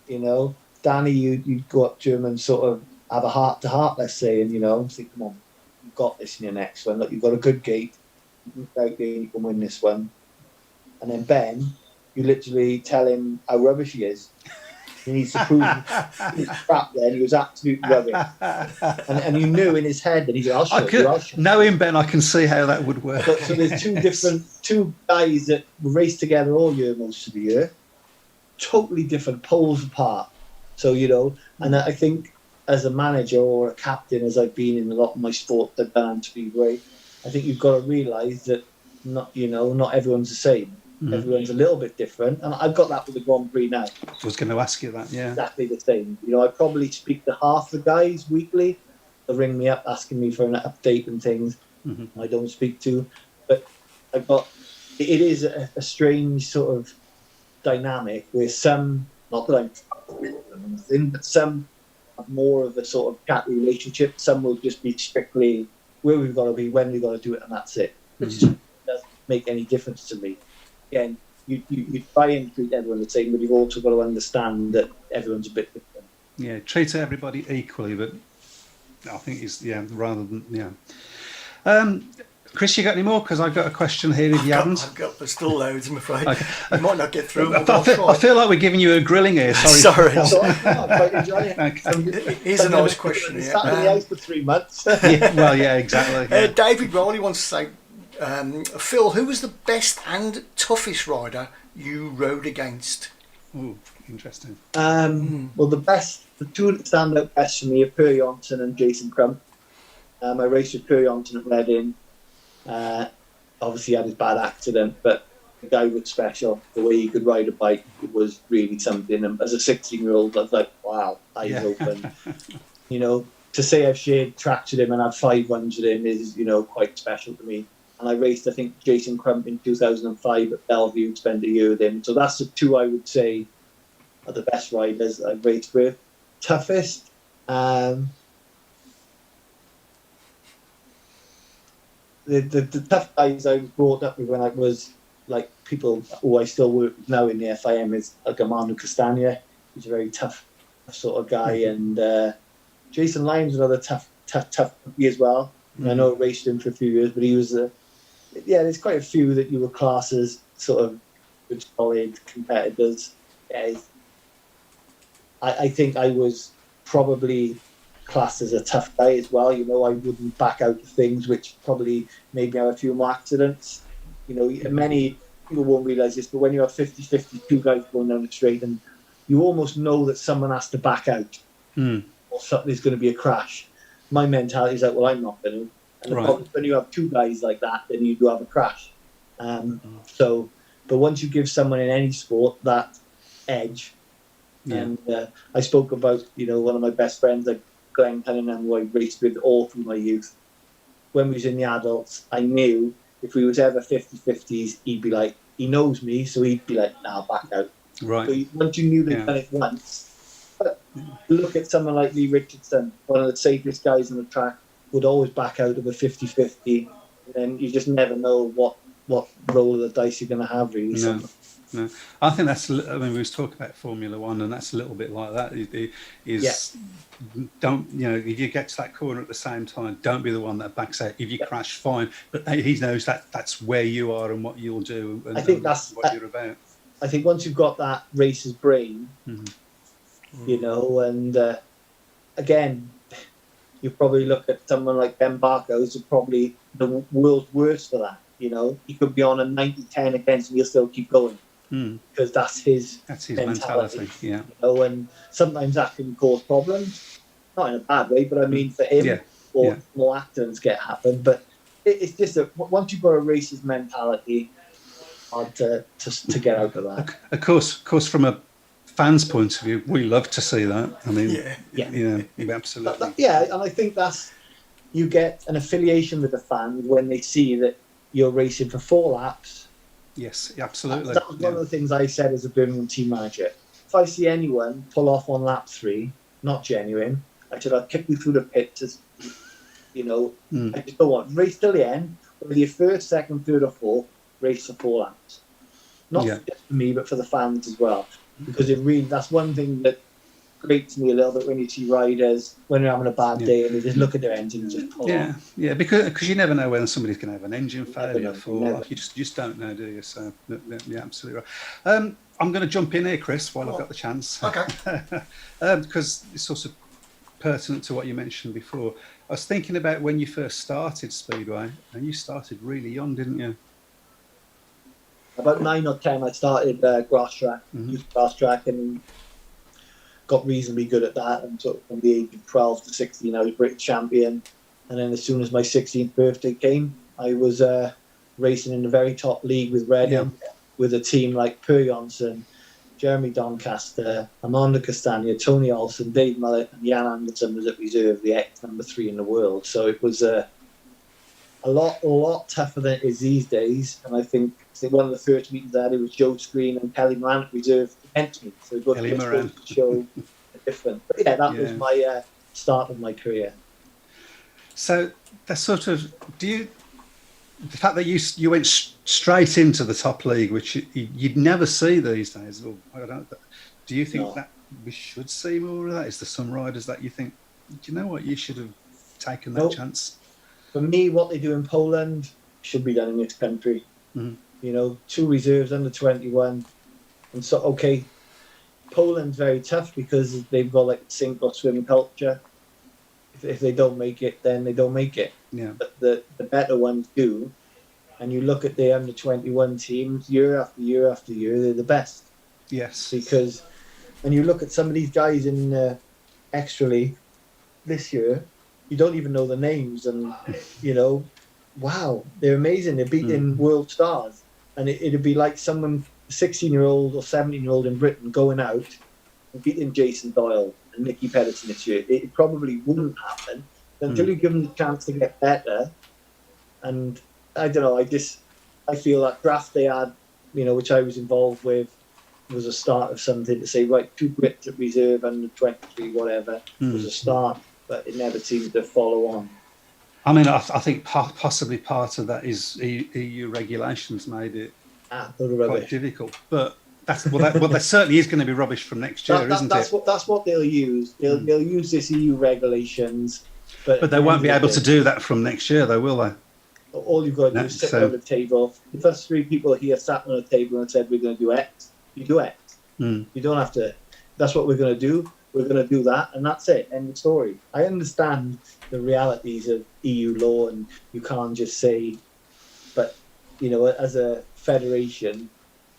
You know, Danny, you'd go up to him and sort of have a heart-to-heart, let's say, and, you know, think, come on, you've got this in your next one. Look, you've got a good gate. Out there, you can win this one. And then Ben, you literally tell him how rubbish he is. He needs to prove he's crap then. He was absolute rubbish. And you knew in his head that he's I'll show you. Knowing Ben, I can see how that would work. So there's two guys that race together all year, most of the year. Totally different, poles apart. So, you know, and I think as a manager or a captain, as I've been in a lot of my sport that done Speedway, I think you've got to realise that not everyone's the same. Everyone's a little bit different, and I've got that with the Grand Prix now. I was going to ask you that, yeah. Exactly the same. You know, I probably speak to half the guys weekly. They'll ring me up asking me for an update and things. I don't speak to, but it is a strange sort of dynamic where some, not that I'm problem or anything, but some have more of a sort of chat relationship. Some will just be strictly where we've got to be, when we've got to do it, and that's it. Which doesn't make any difference to me. Again, you try and treat everyone the same, but you've also got to understand that everyone's a bit different. Yeah, treat everybody equally, but I think it's, rather than, Chris, you got any more? Because I've got a question here if you haven't. There's still loads, I'm afraid. Okay. You might not get through them. I feel like we're giving you a grilling here. Sorry. Sorry. I quite enjoy it. Okay. Here's a nice question here. Sat in the house for 3 months. Yeah, exactly. Yeah. David Rowley wants to say, Phil, who was the best and toughest rider you rode against? Ooh, interesting. Well, the two that stand out best for me are Per Johnson and Jason Crump. I raced with Per Johnson at Reading. Obviously, he had his bad accident, but the guy was special. The way he could ride a bike was really something. And as a 16-year-old, I was like, wow, eyes open. To say I've shared tracks with him and had 5 runs with him is, quite special to me. And I raced, I think, Jason Crump in 2005 at Bellevue, spent a year with him. So that's the two I would say are the best riders I've raced with. Toughest, the tough guys I was brought up with when I was like people who I still work with now in the FIM is like Armando Castagna. He's a very tough sort of guy, and Jason Lyons another tough rookie as well. I know I raced him for a few years, but he was there's quite a few that you were classed as sort of good solid competitors. I think I was probably classed as a tough guy as well. I wouldn't back out of things which probably made me have a few more accidents. Many people won't realise this, but when you have 50-50, 2 guys going down the straight and you almost know that someone has to back out or there's going to be a crash. My mentality is like, well, I'm not going to. And the problem is when you have 2 guys like that, then you do have a crash. But once you give someone in any sport that edge, and I spoke about, one of my best friends, like Glenn Cunningham, who I raced with all through my youth. When we was in the adults, I knew if we was ever 50-50s, he'd be like, he knows me, so he'd be like, nah, back out. Right. So once you knew they'd done it once, but look at someone like Lee Richardson, one of the safest guys on the track, would always back out of a 50-50, and you just never know what roll of the dice you're going to have, really. No, I think that's. We was talking about Formula One, and that's a little bit like that. Don't if you get to that corner at the same time, don't be the one that backs out. If you crash, fine, but he knows that's where you are and what you'll do. And, I think that's what you're about. I think once you've got that racer's brain, and again, you probably look at someone like Ben Barker, who's probably the world's worst for that. He could be on a 90-10 against and he'll still keep going. Because that's his mentality. Yeah. And sometimes that can cause problems, not in a bad way, but I mean for him, or more accidents happen. But it's just that once you've got a racer's mentality, it's hard to get out of that. Of course, from a fan's point of view, we love to see that. I mean, absolutely. And I think you get an affiliation with the fans when they see that you're racing for 4 laps. Yes, absolutely. That was one of the things I said as a Birmingham team manager. If I see anyone pull off on lap 3, not genuine, I said, I'll kick you through the pit. I just don't want race till the end. Whether you're first, second, third, or fourth, race for 4 laps. Not just for me, but for the fans as well. Because that's one thing that grates me a little bit when you see riders when they're having a bad day and they just look at their engine and just pull off. Yeah, because you never know when somebody's going to have an engine failure or you just don't know, do you? So yeah, absolutely right. I'm going to jump in here, Chris, while I've got the chance. Okay. Because it's sort of pertinent to what you mentioned before. I was thinking about when you first started Speedway, and you started really young, didn't you? About 9 or 10, I started grass track, youth grass track, and got reasonably good at that. And so from the age of 12 to 16, I was British champion. And then as soon as my 16th birthday came, I was racing in the very top league with Reading, with a team like Per Johnson, Jeremy Doncaster, Armando Castagna, Tony Olsen, Dave Mullet, and Jan Anderson was at reserve, the number 3 in the world. So it was a lot tougher than it is these days. And I think one of the first meetings I had, it was Joe Screen and Kelly Moran at reserve against me. So it got to show different. But yeah, that was my start of my career. So that sort of the fact that you went straight into the top league, which you'd never see these days. Or I don't. Do you think that we should see more of that? Is there some riders that you think, do you know what, you should have taken that chance? For me, what they do in Poland should be done in this country. Mm-hmm. You know, 2 reserves under 21, and so Poland's very tough because they've got like sink or swim culture. If they don't make it, then they don't make it. Yeah. But the better ones do, and you look at the under 21 teams year after year after year, they're the best. Yes. Because when you look at some of these guys in extra league this year, you don't even know the names, and you know, wow, they're amazing. They're beating world stars, and it'd be like someone 16-year-old or 17-year-old in Britain going out and beating Jason Doyle and Nicky Pedersen this year. It probably wouldn't happen until you give them the chance to get better. And I don't know, I feel that draft they had, you know, which I was involved with, was a start of something to say, right, 2 Brits at reserve under 23, whatever, was a start, but it never seemed to follow on. I mean, I think possibly part of that is EU regulations made it quite difficult, but that certainly is going to be rubbish from next year, isn't it? That's what they'll use. They'll use this EU regulations, but they won't be able to do that from next year, though, will they? All you've got to do is sit on the table. If there's 3 people here sat on a table and said, we're going to do X, you do X. You don't have to, that's what we're going to do. We're going to do that, and that's it. End of story. I understand the realities of EU law, and you can't just say, but, you know, as a federation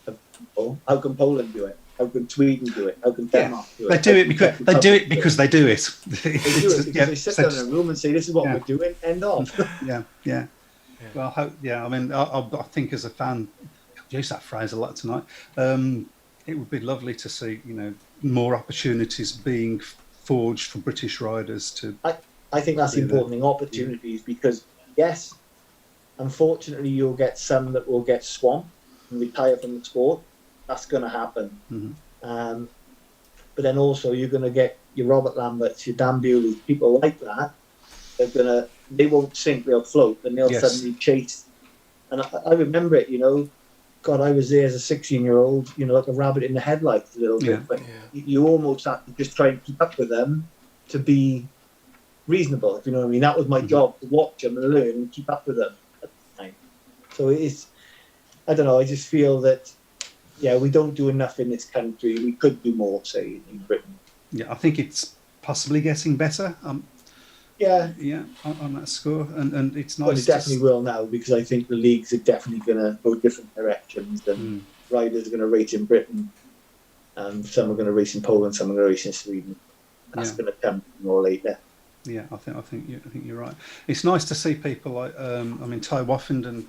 of people, how can Poland do it? How can Sweden do it? How can Denmark do it? They do it because they do it. They do it because they sit down in a room and say, this is what we're doing, end of. Yeah. Well, I mean, I think as a fan, I've used that phrase a lot tonight. It would be lovely to see, you know, more opportunities being forged for British riders to. I think that's important in opportunities because, yes, unfortunately, you'll get some that will get swamped and retire from the sport. That's going to happen. But then also you're going to get your Robert Lamberts, your Dan Bewleys, people like that. They won't sink, they'll float, and they'll suddenly chase. And I remember it, you know. God, I was there as a 16-year-old, you know, like a rabbit in the headlights a little bit. But you almost have to just try and keep up with them to be reasonable, if you know what I mean. That was my job, to watch them and learn and keep up with them at the time. So it is, I don't know, I just feel that, we don't do enough in this country. We could do more, say, in Britain. Yeah, I think it's possibly getting better. On that score, and it's nice. Well, it definitely will now, because I think the leagues are definitely going to go different directions, and riders are going to race in Britain, and some are going to race in Poland, some are going to race in Sweden. That's going to come more later. Yeah, I think you're right. It's nice to see people like Ty Woffenden.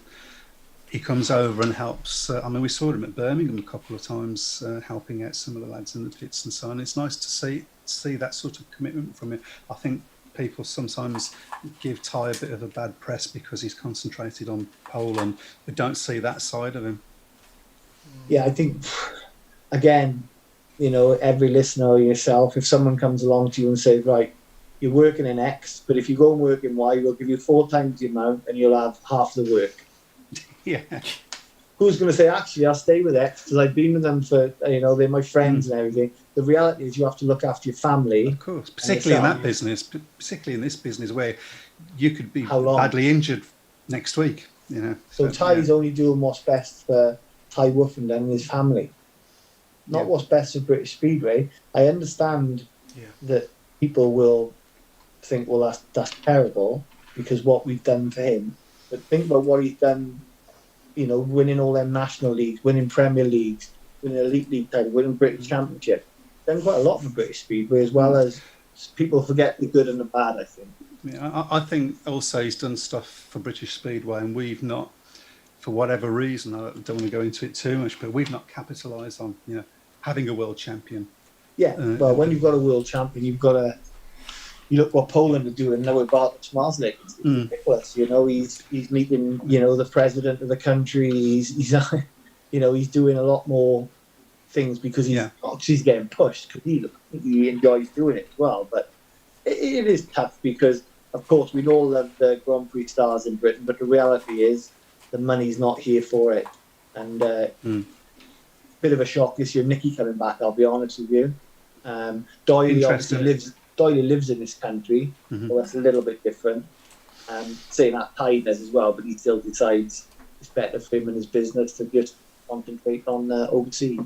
He comes over and helps. We saw him at Birmingham a couple of times, helping out some of the lads in the pits and so on. It's nice to see that sort of commitment from him. I think people sometimes give Ty a bit of a bad press because he's concentrated on Poland, but don't see that side of him. Yeah, I think, again, you know, every listener or yourself, if someone comes along to you and says, right, you're working in X, but if you go and work in Y, we'll give you 4 times the amount and you'll have half the work. Yeah. Who's going to say, actually, I'll stay with X because I've been with them for, you know, they're my friends and everything. The reality is you have to look after your family. Of course, particularly in that business, particularly in this business where you could be badly injured next week, you know. So Ty's only doing what's best for Ty Woffenden and his family, not what's best for British Speedway. I understand that people will think, well, that's terrible because what we've done for him. But think about what he's done, you know, winning all them national leagues, winning Premier Leagues, winning Elite League title, winning British Championship. Done quite a lot for British Speedway, as well as people forget the good and the bad, I think. Yeah, I think also he's done stuff for British Speedway, and we've not, for whatever reason, I don't want to go into it too much, but we've not capitalised on, you know, having a world champion. Yeah, well, when you've got a world champion, you've got to. You look what Poland are doing now with Bartosz Marzlik. It's ridiculous, you know. He's meeting, you know, the president of the country. He's you know, he's doing a lot more things because Yeah. he's getting pushed because he enjoys doing it as well. But it is tough because, of course, we'd all love the Grand Prix stars in Britain, but the reality is the money's not here for it. And bit of a shock this year, Nicky coming back, I'll be honest with you. Doyle obviously lives in this country, so that's a little bit different. Saying that Ty does as well, but he still decides it's better for him and his business to just concentrate on overseas.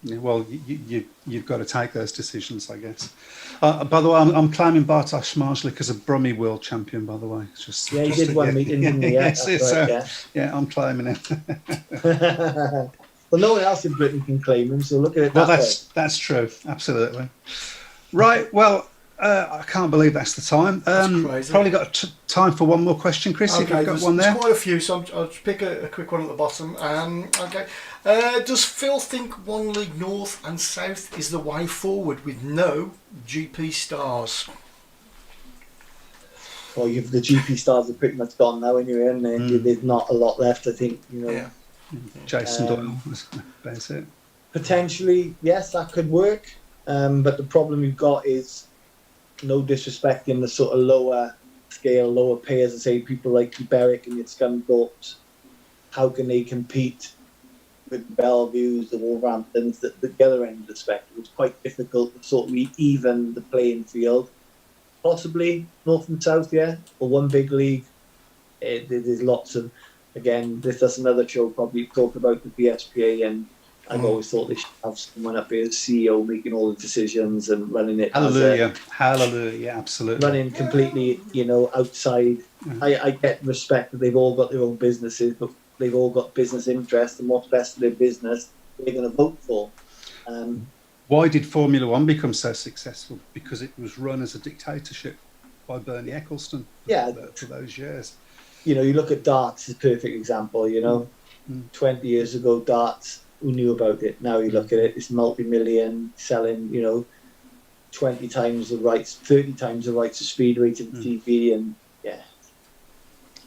Yeah, well, you've got to take those decisions, I guess. By the way, I'm claiming Bartosz Marszalik as a Brummie world champion, by the way. It's just, he did one meeting, didn't he? Yeah, I'm claiming it. Well, no one else in Britain can claim him, so look at it that way. That's true, absolutely. Right, well, I can't believe that's the time. That's crazy. Probably got time for one more question, Chris, if you've got one there. There's quite a few, so I'll just pick a quick one at the bottom. Okay. Does Phil think one league north and south is the way forward with no GP stars? Well, the GP stars are pretty much gone now anyway, and there's not a lot left, I think. Yeah. Jason Doyle, that's it. Potentially, yes, that could work. But the problem you've got is, no disrespect in the sort of lower scale, lower payers, I say people like Berwick and your Scunthorpes, how can they compete with the Bellevues, the Wolverhamptons, the other end of the spectrum? It's quite difficult to sort of even the playing field. Possibly North and South, yeah, or one big league. There's lots of, again, that's another show probably talk about the BSPA, and I've always thought they should have someone up here as CEO making all the decisions and running it. Hallelujah, absolutely. Running completely, outside. I get respect that they've all got their own businesses, but they've all got business interests, and what's best for their business, they're going to vote for. Why did Formula One become so successful? Because it was run as a dictatorship by Bernie Ecclestone for those years. You look at darts as a perfect example, 20 years ago, darts, who knew about it? Now you look at it, it's multi-million, selling, 20 times the rights, 30 times the rights of Speedway to the TV, and yeah.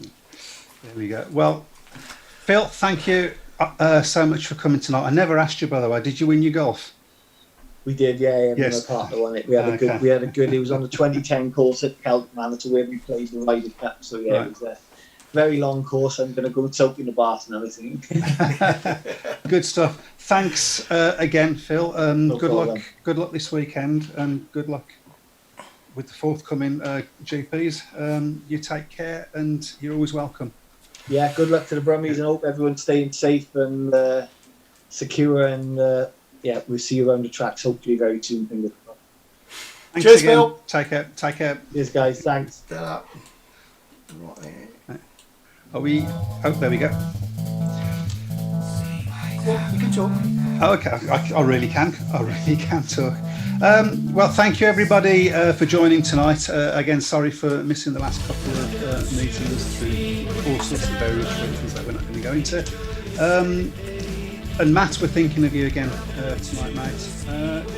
There we go. Well, Phil, thank you so much for coming tonight. I never asked you, by the way, did you win your golf? We did, yeah. Yes. My partner won it. We had a good. It was on the 2010 course at Celtic Man. That's where we played the Ryder Cup. So yeah, It was a very long course. I'm going to go soak in the bath now, I think. Good stuff. Thanks again, Phil. Good luck this weekend, and good luck with the forthcoming GPs. You take care, and you're always welcome. Yeah, good luck to the Brummies, and hope everyone's staying safe and secure, and we'll see you around the tracks hopefully very soon. Thanks Cheers, again. Phil. Take care. Cheers, guys. Thanks. Right. Are we? Oh, there we go. Well, you can talk. Oh, okay, I really can talk. Well, thank you everybody for joining tonight. Again, sorry for missing the last couple of meetings through all sorts of various reasons that we're not going to go into. And Matt, we're thinking of you again tonight, mate.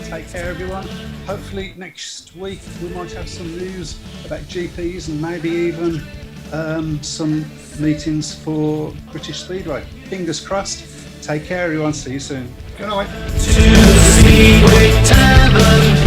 Take care, everyone. Hopefully next week we might have some news about GPs and maybe even some meetings for British Speedway. Fingers crossed. Take care, everyone. See you soon. Good night. To Speedway Tavern.